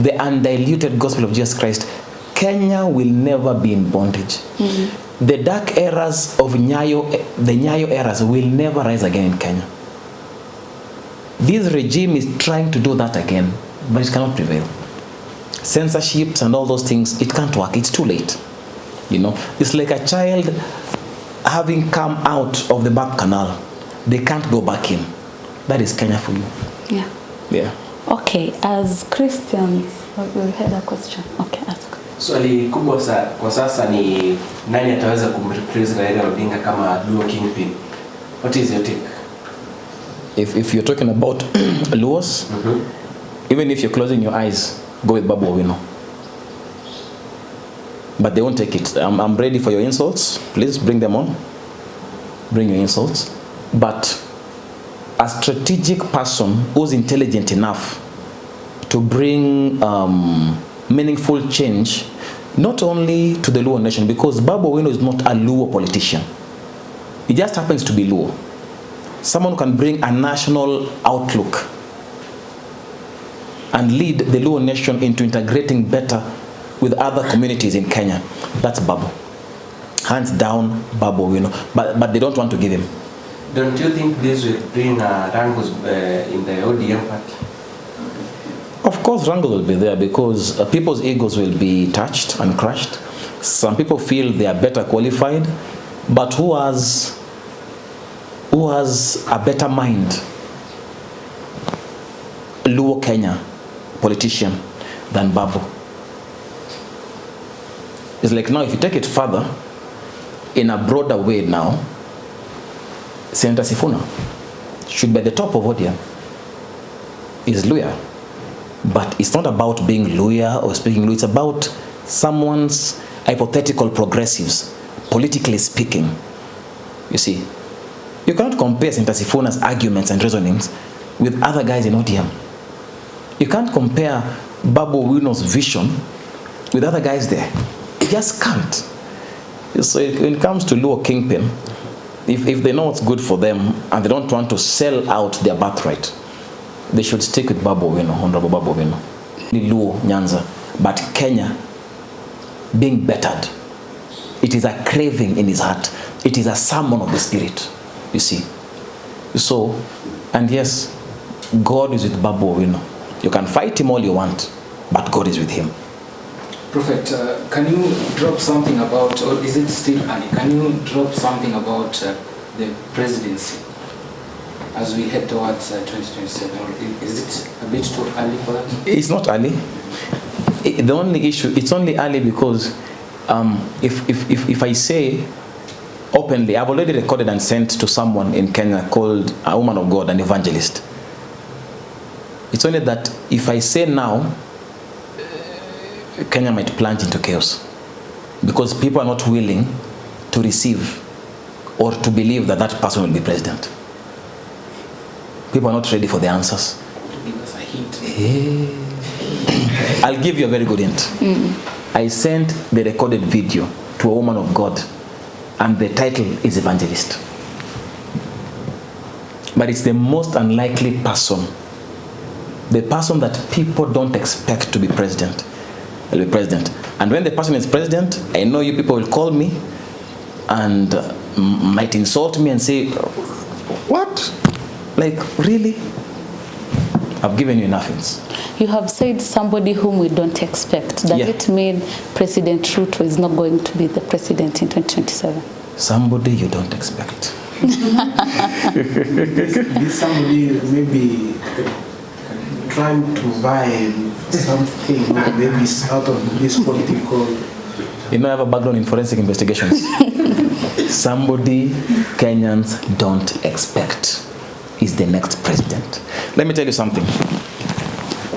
the undiluted gospel of Jesus Christ, Kenya will never be in bondage. Mm-hmm. The dark eras of Nyayo, the Nyayo eras will never rise again in Kenya. This regime is trying to do that again, but it cannot prevail. Censorships and all those things, it can't work. It's too late. You know, it's like a child having come out of the birth canal. They can't go back in. That is Kenya for you. Yeah. Yeah. Okay, as Christians, we had a question. Okay, ask. Swali kubwa kwa sasa ni nani ataweza kumreplace Raila Odinga kama Luo Kingpin? What is your take? If you're talking about Luos, even if you're closing your eyes, go with Babu Owino. But they won't take it. I'm ready for your insults. Please bring them on. Bring your insults. But a strategic person who's intelligent enough to bring meaningful change, not only to the Luo nation, because Babu Owino is not a Luo politician. He just happens to be Luo. Someone who can bring a national outlook and lead the Luo nation into integrating better with other communities in Kenya. That's Babu. Hands down, Babu Owino. But they don't want to give him. Don't you think this will bring wrangles in the ODM party? Of course, wrangle will be there because people's egos will be touched and crushed. Some people feel they are better qualified, but who has a better mind? Luo Kenya politician than Babu. It's like now, if you take it further, in a broader way now, Senator Sifuna should be at the top of ODM. Is Luya. But it's not about being Luya or speaking Luya. It's about someone's hypothetical progressives, politically speaking. You see, you cannot compare Senator Sifuna's arguments and reasonings with other guys in ODM. You can't compare Babu Owino's vision with other guys there. You just can't. So when it comes to Luo Kingpin, if they know what's good for them and they don't want to sell out their birthright, they should stick with Babu Owino, Honorable Babu Owino. Luo Nyanza, but Kenya being bettered. It is a craving in his heart. It is a sermon of the Spirit, you see. So, and yes, God is with Babu Owino. You can fight him all you want, but God is with him. Prophet, can you drop something about, or is it still early? Can you drop something about the presidency as we head towards 2027? Or is it a bit too early for that? It's not early. The only issue, it's only early because if I say openly, I've already recorded and sent to someone in Kenya called a woman of God, an evangelist. It's only that if I say now, Kenya might plunge into chaos because people are not willing to receive or to believe that that person will be president. People are not ready for the answers. Give us a hint. I'll give you a very good hint. I sent the recorded video to a woman of God and the title is Evangelist. But it's the most unlikely person. The person that people don't expect to be president. Will be president. And when the person is president, I know you people will call me and might insult me and say, what? Like, really? I've given you enough hints. You have said somebody whom we don't expect. Does it mean President Ruto is not going to be the president in 2027? Somebody you don't expect. This somebody maybe trying to buy something, maybe it's out of this political. You know, I have a background in forensic investigations. Somebody Kenyans don't expect is the next president. Let me tell you something.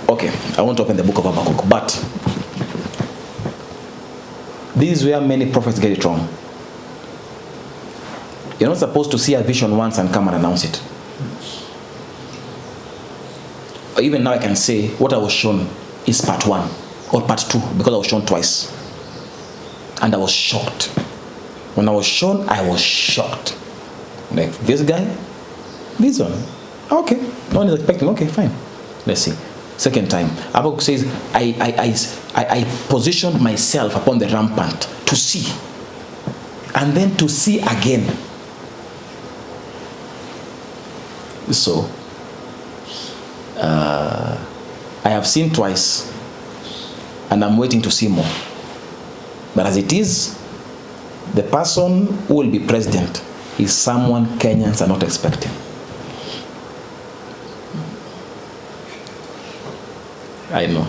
Okay, I won't open the book of Habakkuk, but this is where many prophets get it wrong. You're not supposed to see a vision once and come and announce it. Even now I can say what I was shown is part 1 or part 2 because I was shown twice. And I was shocked. When I was shown, I was shocked. Like, this guy, this one. Okay, no one is expecting. Okay, fine. Let's see. Second time. Habakkuk says, I positioned myself upon the rampart to see. And then to see again. So, I have seen twice. And I'm waiting to see more. But as it is, the person who will be president is someone Kenyans are not expecting. I know.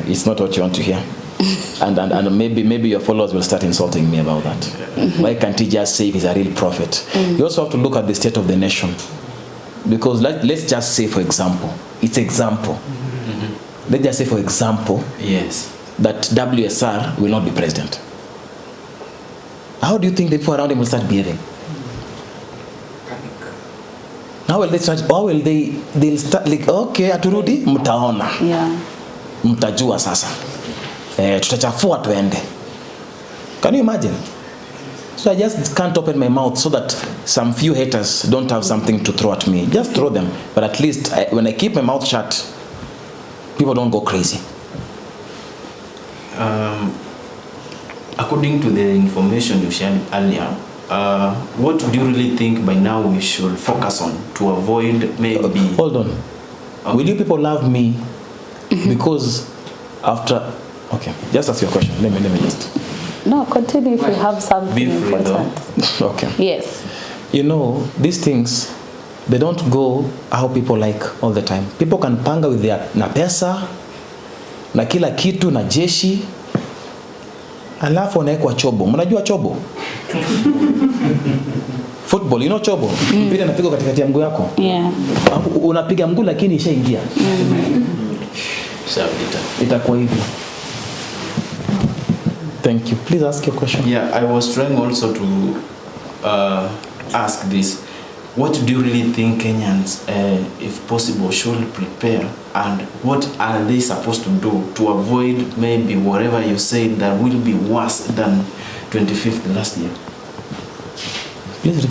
It's not what you want to hear. And maybe your followers will start insulting me about that. Why can't he just say he's a real prophet? You also have to look at the state of the nation. Because let's just say, for example, it's example. Let's just say, for example, Yes. that WSR will not be president. How do you think the people around him will start behaving? How will they start? How will they'll start like, okay, aturudi, mtaona. Yeah. Mtajua sasa. Tutachafua tuende. Can you imagine? So I just can't open my mouth so that some few haters don't have something to throw at me. Just throw them. But at least when I keep my mouth shut, people don't go crazy. According to the information you shared earlier, what do you really think by now we should focus on to avoid maybe... Hold on. Okay. Will you people love me because after... Okay, just ask your question. Let me just... No, continue if you have something Be free, important. Okay. Yes. You know, these things, they don't go how people like all the time. People can panga with their na pesa, na kila kitu, na jeshi, alafu wanaekwa chobo. Mnajua chobo? Football, you know chobo? Mpira inapigwa katikati ya mguu yako. Yeah. Unapiga mguu lakini ishaingia. Itakuwa hivi. Thank you. Please ask your question. Yeah, I was trying also to ask this. What do you really think Kenyans, if possible, should prepare, and what are they supposed to do to avoid maybe whatever you said that will be worse than 25th last year? Please